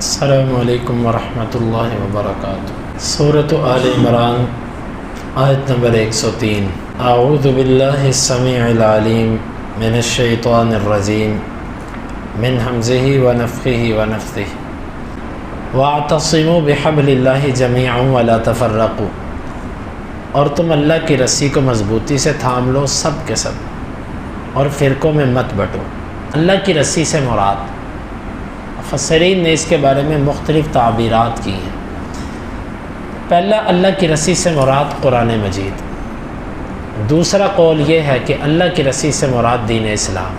السلام علیکم ورحمۃ اللہ وبرکاتہ۔ سورۃ آل عمران آیت نمبر 103۔ اعوذ باللہ السمیع العلیم من الشیطان الرجیم من حمزہ ونفخہ ونفثہ واعتصموا بحبل اللہ جمیعا ولا تفرقوا، اور تم اللہ کی رسی کو مضبوطی سے تھام لو سب کے سب، اور فرقوں میں مت بٹو۔ اللہ کی رسی سے مراد، مفسرین نے اس کے بارے میں مختلف تعبیرات کی ہیں۔ پہلا، اللہ کی رسی سے مراد قرآن مجید۔ دوسرا قول یہ ہے کہ اللہ کی رسی سے مراد دین اسلام۔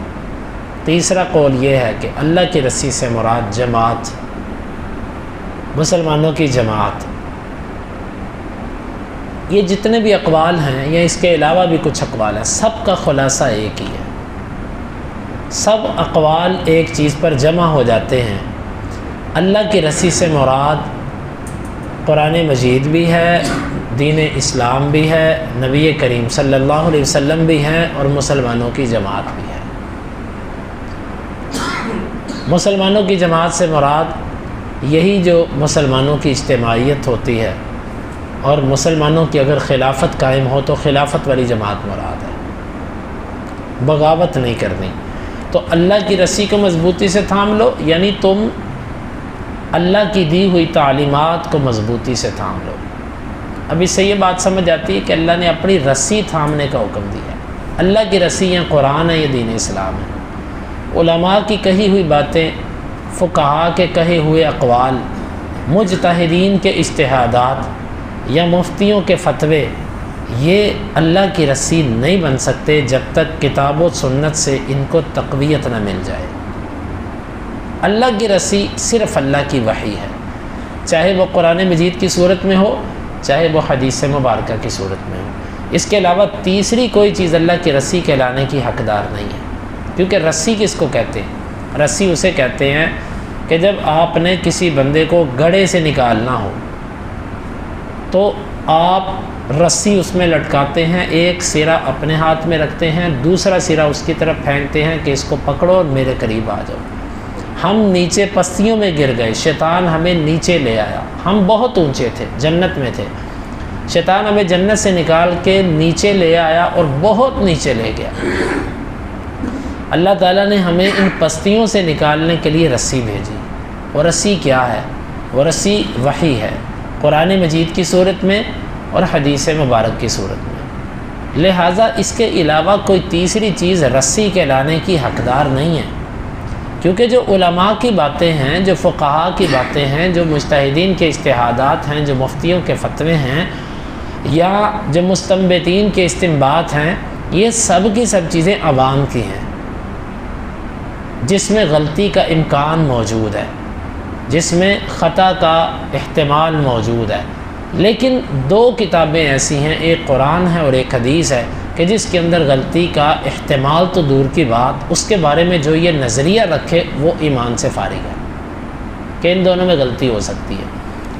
تیسرا قول یہ ہے کہ اللہ کی رسی سے مراد جماعت، مسلمانوں کی جماعت۔ یہ جتنے بھی اقوال ہیں یا اس کے علاوہ بھی کچھ اقوال ہیں، سب کا خلاصہ ایک ہی ہے۔ سب اقوال ایک چیز پر جمع ہو جاتے ہیں۔ اللہ کی رسی سے مراد قرآن مجید بھی ہے، دین اسلام بھی ہے، نبی کریم صلی اللہ علیہ وسلم بھی ہیں، اور مسلمانوں کی جماعت بھی ہے۔ مسلمانوں کی جماعت سے مراد یہی جو مسلمانوں کی اجتماعیت ہوتی ہے، اور مسلمانوں کی اگر خلافت قائم ہو تو خلافت والی جماعت مراد ہے، بغاوت نہیں کرنی۔ تو اللہ کی رسی کو مضبوطی سے تھام لو، یعنی تم اللہ کی دی ہوئی تعلیمات کو مضبوطی سے تھام لو۔ اب اس سے یہ بات سمجھ آتی ہے کہ اللہ نے اپنی رسی تھامنے کا حکم دیا ہے۔ اللہ کی رسی یہ قرآن ہے، یہ دین اسلام ہے۔ علماء کی کہی ہوئی باتیں، فقہاء کے کہے ہوئے اقوال، مجتہدین کے اجتہادات یا مفتیوں کے فتوے، یہ اللہ کی رسی نہیں بن سکتے جب تک کتاب و سنت سے ان کو تقویت نہ مل جائے۔ اللہ کی رسی صرف اللہ کی وحی ہے، چاہے وہ قرآن مجید کی صورت میں ہو، چاہے وہ حدیث مبارکہ کی صورت میں ہو۔ اس کے علاوہ تیسری کوئی چیز اللہ کی رسی کہلانے کی حقدار نہیں ہے، کیونکہ رسی کس کو کہتے ہیں؟ رسی اسے کہتے ہیں کہ جب آپ نے کسی بندے کو گڑھے سے نکالنا ہو تو آپ رسی اس میں لٹکاتے ہیں، ایک سرا اپنے ہاتھ میں رکھتے ہیں، دوسرا سرا اس کی طرف پھینکتے ہیں کہ اس کو پکڑو اور میرے قریب آ جاؤ۔ ہم نیچے پستیوں میں گر گئے، شیطان ہمیں نیچے لے آیا، ہم بہت اونچے تھے، جنت میں تھے، شیطان ہمیں جنت سے نکال کے نیچے لے آیا اور بہت نیچے لے گیا۔ اللہ تعالیٰ نے ہمیں ان پستیوں سے نکالنے کے لیے رسی بھیجی۔ وہ رسی کیا ہے؟ وہ رسی وحی ہے، قرآن مجید کی صورت میں اور حدیث مبارک کی صورت میں۔ لہٰذا اس کے علاوہ کوئی تیسری چیز رسی کہلانے کی حقدار نہیں ہے، کیونکہ جو علماء کی باتیں ہیں، جو فقہاء کی باتیں ہیں، جو مجتہدین کے اجتہادات ہیں، جو مفتیوں کے فتوے ہیں، یا جو مستنبطین کے استنباط ہیں، یہ سب کی سب چیزیں عوام کی ہیں، جس میں غلطی کا امکان موجود ہے، جس میں خطا کا احتمال موجود ہے۔ لیکن دو کتابیں ایسی ہیں، ایک قرآن ہے اور ایک حدیث ہے، کہ جس کے اندر غلطی کا احتمال تو دور کی بات، اس کے بارے میں جو یہ نظریہ رکھے وہ ایمان سے فارغ ہے کہ ان دونوں میں غلطی ہو سکتی ہے۔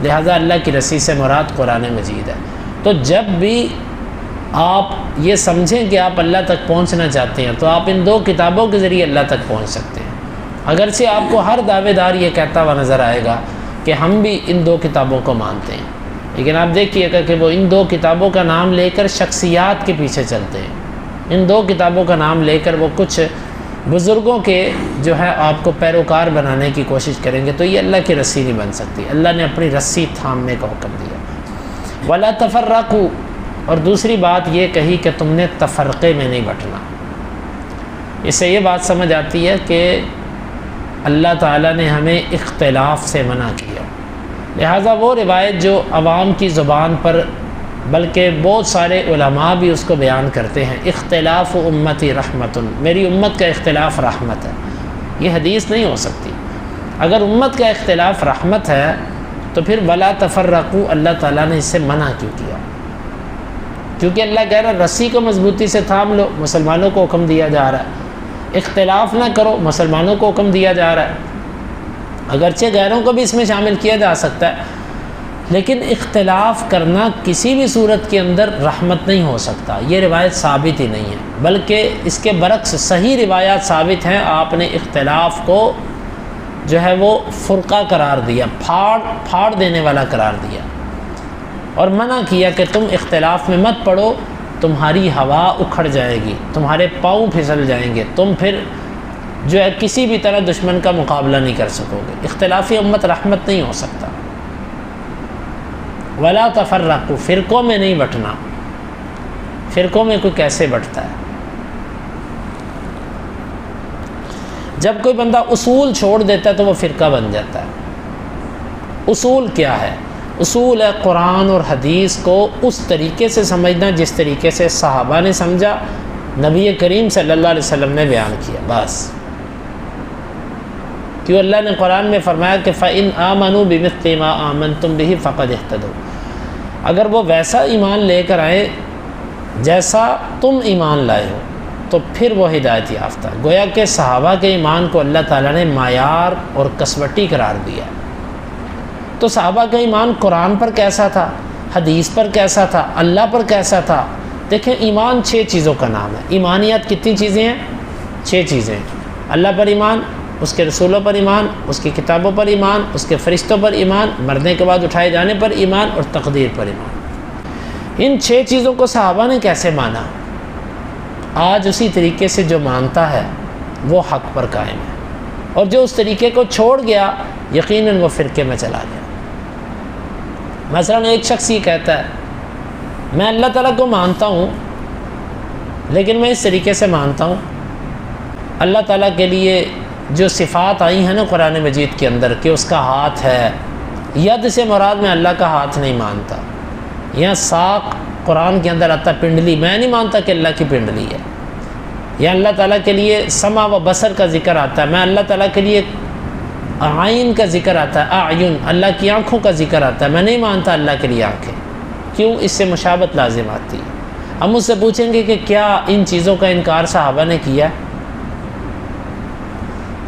لہٰذا اللہ کی رسی سے مراد قرآن مجید ہے۔ تو جب بھی آپ یہ سمجھیں کہ آپ اللہ تک پہنچنا چاہتے ہیں تو آپ ان دو کتابوں کے ذریعے اللہ تک پہنچ سکتے ہیں۔ اگرچہ آپ کو ہر دعوے دار یہ کہتا ہوا نظر آئے گا کہ ہم بھی ان دو کتابوں کو مانتے ہیں، لیکن آپ دیکھیے گا کہ وہ ان دو کتابوں کا نام لے کر شخصیات کے پیچھے چلتے ہیں۔ ان دو کتابوں کا نام لے کر وہ کچھ بزرگوں کے جو ہے آپ کو پیروکار بنانے کی کوشش کریں گے، تو یہ اللہ کی رسی نہیں بن سکتی۔ اللہ نے اپنی رسی تھامنے کا حکم دیا۔ وَلَا تَفَرَّقُوا، اور دوسری بات یہ کہی کہ تم نے تفرقے میں نہیں بٹنا۔ اس سے یہ بات سمجھ آتی ہے کہ اللہ تعالیٰ نے ہمیں اختلاف سے منع کیا۔ لہٰذا وہ روایت جو عوام کی زبان پر، بلکہ بہت سارے علماء بھی اس کو بیان کرتے ہیں، اختلاف امتی رحمت، میری امت کا اختلاف رحمت ہے، یہ حدیث نہیں ہو سکتی۔ اگر امت کا اختلاف رحمت ہے تو پھر ولا تفرقوا اللہ تعالیٰ نے اس سے منع کیوں کیا؟ کیونکہ اللہ کہہ رہا ہے رسی کو مضبوطی سے تھام لو، مسلمانوں کو حکم دیا جا رہا ہے، اختلاف نہ کرو، مسلمانوں کو حکم دیا جا رہا ہے۔ اگرچہ غیروں کو بھی اس میں شامل کیا جا سکتا ہے، لیکن اختلاف کرنا کسی بھی صورت کے اندر رحمت نہیں ہو سکتا، یہ روایت ثابت ہی نہیں ہے، بلکہ اس کے برعکس صحیح روایات ثابت ہیں۔ آپ نے اختلاف کو جو ہے وہ فرقہ قرار دیا، پھاڑ دینے والا قرار دیا، اور منع کیا کہ تم اختلاف میں مت پڑو، تمہاری ہوا اکھڑ جائے گی، تمہارے پاؤں پھسل جائیں گے، تم پھر جو ہے کسی بھی طرح دشمن کا مقابلہ نہیں کر سکو گے، اختلافی امت رحمت نہیں ہو سکتا۔ ولا تفرقوا، فرقوں میں نہیں بٹنا، فرقوں میں کوئی کیسے بٹتا ہے؟ جب کوئی بندہ اصول چھوڑ دیتا ہے تو وہ فرقہ بن جاتا ہے۔ اصول کیا ہے؟ اصول ہے قرآن اور حدیث کو اس طریقے سے سمجھنا جس طریقے سے صحابہ نے سمجھا، نبی کریم صلی اللہ علیہ وسلم نے بیان کیا، بس۔ کیوں اللہ نے قرآن میں فرمایا کہ فَإِنْ آمَنُوا بِمِثْلِ مَا آمَنْتُمْ بِهِ فَقَدِ اهْتَدَوْا، اگر وہ ویسا ایمان لے کر آئے جیسا تم ایمان لائے ہو تو پھر وہ ہدایت یافتہ۔ گویا کہ صحابہ کے ایمان کو اللہ تعالیٰ نے معیار اور کسوٹی قرار دیا۔ تو صحابہ کا ایمان قرآن پر کیسا تھا، حدیث پر کیسا تھا، اللہ پر کیسا تھا؟ دیکھیں ایمان 6 چیزوں کا نام ہے۔ ایمانیات کتنی چیزیں ہیں؟ 6 چیزیں۔ اللہ پر ایمان، اس کے رسولوں پر ایمان، اس کی کتابوں پر ایمان، اس کے فرشتوں پر ایمان، مرنے کے بعد اٹھائے جانے پر ایمان، اور تقدیر پر ایمان۔ ان 6 چیزوں کو صحابہ نے کیسے مانا؟ آج اسی طریقے سے جو مانتا ہے وہ حق پر قائم ہے، اور جو اس طریقے کو چھوڑ گیا یقیناً وہ فرقے میں چلا گیا۔ مثلا ایک شخص یہ کہتا ہے میں اللہ تعالیٰ کو مانتا ہوں، لیکن میں اس طریقے سے مانتا ہوں اللہ تعالیٰ کے لیے جو صفات آئی ہیں نا قرآن مجید کے اندر کہ اس کا ہاتھ ہے، ید سے مراد میں اللہ کا ہاتھ نہیں مانتا، یا ساق قرآن کے اندر آتا پنڈلی، میں نہیں مانتا کہ اللہ کی پنڈلی ہے، یا اللہ تعالیٰ کے لیے سمع و بصر کا ذکر آتا ہے، میں اللہ تعالیٰ کے لیے عین کا ذکر آتا ہے، اعین اللہ کی آنکھوں کا ذکر آتا ہے، میں نہیں مانتا اللہ کے لیے آنکھیں۔ کیوں؟ اس سے مشابہت لازم آتی ہے۔ ہم اس سے پوچھیں گے کہ کیا ان چیزوں کا انکار صحابہ نے کیا ہے؟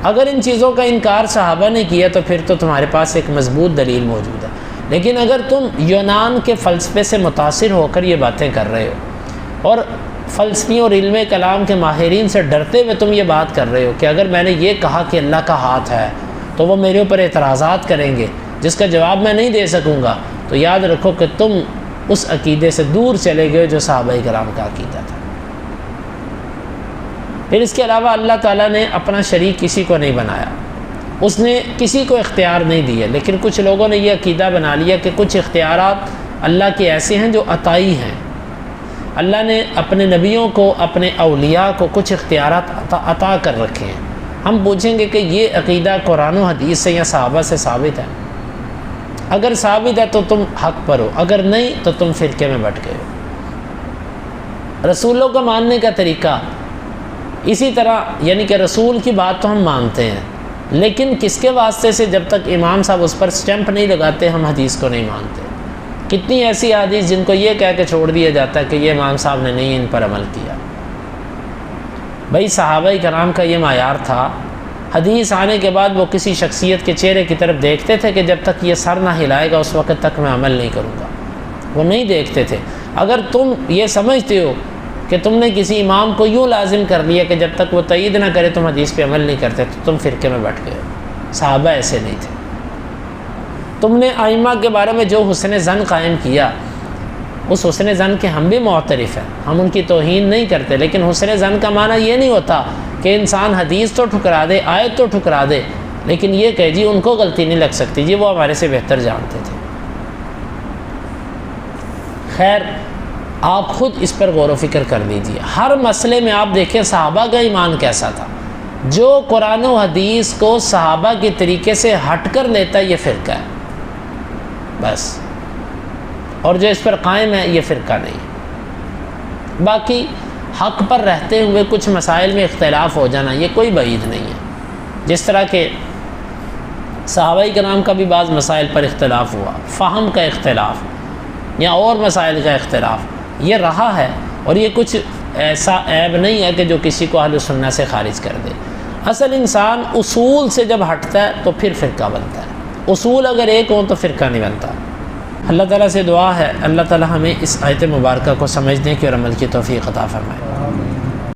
اگر ان چیزوں کا انکار صحابہ نے کیا تو پھر تو تمہارے پاس ایک مضبوط دلیل موجود ہے، لیکن اگر تم یونان کے فلسفے سے متاثر ہو کر یہ باتیں کر رہے ہو اور فلسفیوں اور علم کلام کے ماہرین سے ڈرتے ہوئے تم یہ بات کر رہے ہو کہ اگر میں نے یہ کہا کہ اللہ کا ہاتھ ہے تو وہ میرے اوپر اعتراضات کریں گے جس کا جواب میں نہیں دے سکوں گا، تو یاد رکھو کہ تم اس عقیدے سے دور چلے گئے جو صحابہ کرام کا عقیدہ تھا۔ پھر اس کے علاوہ اللہ تعالیٰ نے اپنا شریک کسی کو نہیں بنایا، اس نے کسی کو اختیار نہیں دیے، لیکن کچھ لوگوں نے یہ عقیدہ بنا لیا کہ کچھ اختیارات اللہ کے ایسے ہیں جو عطائی ہیں، اللہ نے اپنے نبیوں کو، اپنے اولیاء کو کچھ اختیارات عطا کر رکھے ہیں۔ ہم پوچھیں گے کہ یہ عقیدہ قرآن و حدیث سے یا صحابہ سے ثابت ہے؟ اگر ثابت ہے تو تم حق پر ہو، اگر نہیں تو تم فرقے میں بٹ گئے ہو۔ رسولوں کو ماننے کا طریقہ اسی طرح، یعنی کہ رسول کی بات تو ہم مانتے ہیں، لیکن کس کے واسطے سے؟ جب تک امام صاحب اس پر سٹیمپ نہیں لگاتے ہم حدیث کو نہیں مانتے۔ کتنی ایسی حدیث جن کو یہ کہہ کے چھوڑ دیا جاتا ہے کہ یہ امام صاحب نے نہیں ان پر عمل کیا۔ بھائی صحابہ کرام کا یہ معیار تھا، حدیث آنے کے بعد وہ کسی شخصیت کے چہرے کی طرف دیکھتے تھے کہ جب تک یہ سر نہ ہلائے گا اس وقت تک میں عمل نہیں کروں گا، وہ نہیں دیکھتے تھے۔ اگر تم یہ سمجھتے ہو کہ تم نے کسی امام کو یوں لازم کر لیا کہ جب تک وہ تائید نہ کرے تم حدیث پہ عمل نہیں کرتے تو تم فرقے میں بیٹھ گئے۔ صحابہ ایسے نہیں تھے۔ تم نے ائمہ کے بارے میں جو حسن ظن قائم کیا، اس حسن ظن کے ہم بھی معترف ہیں، ہم ان کی توہین نہیں کرتے، لیکن حسن ظن کا معنی یہ نہیں ہوتا کہ انسان حدیث تو ٹھکرا دے، آیت تو ٹھکرا دے، لیکن یہ کہ جی ان کو غلطی نہیں لگ سکتی، جی وہ ہمارے سے بہتر جانتے تھے۔ خیر آپ خود اس پر غور و فکر کر لیجیے۔ ہر مسئلے میں آپ دیکھیں صحابہ کا ایمان کیسا تھا۔ جو قرآن و حدیث کو صحابہ کے طریقے سے ہٹ کر لیتا ہے یہ فرقہ ہے بس، اور جو اس پر قائم ہے یہ فرقہ نہیں۔ باقی حق پر رہتے ہوئے کچھ مسائل میں اختلاف ہو جانا یہ کوئی بعید نہیں ہے، جس طرح کہ صحابہ کرام کا بھی بعض مسائل پر اختلاف ہوا، فہم کا اختلاف یا اور مسائل کا اختلاف یہ رہا ہے، اور یہ کچھ ایسا عیب نہیں ہے کہ جو کسی کو اہل سنہ سے خارج کر دے۔ اصل انسان اصول سے جب ہٹتا ہے تو پھر فرقہ بنتا ہے، اصول اگر ایک ہوں تو فرقہ نہیں بنتا۔ اللہ تعالیٰ سے دعا ہے اللہ تعالیٰ ہمیں اس آیت مبارکہ کو سمجھنے کی اور عمل کی توفیق عطا فرمائے۔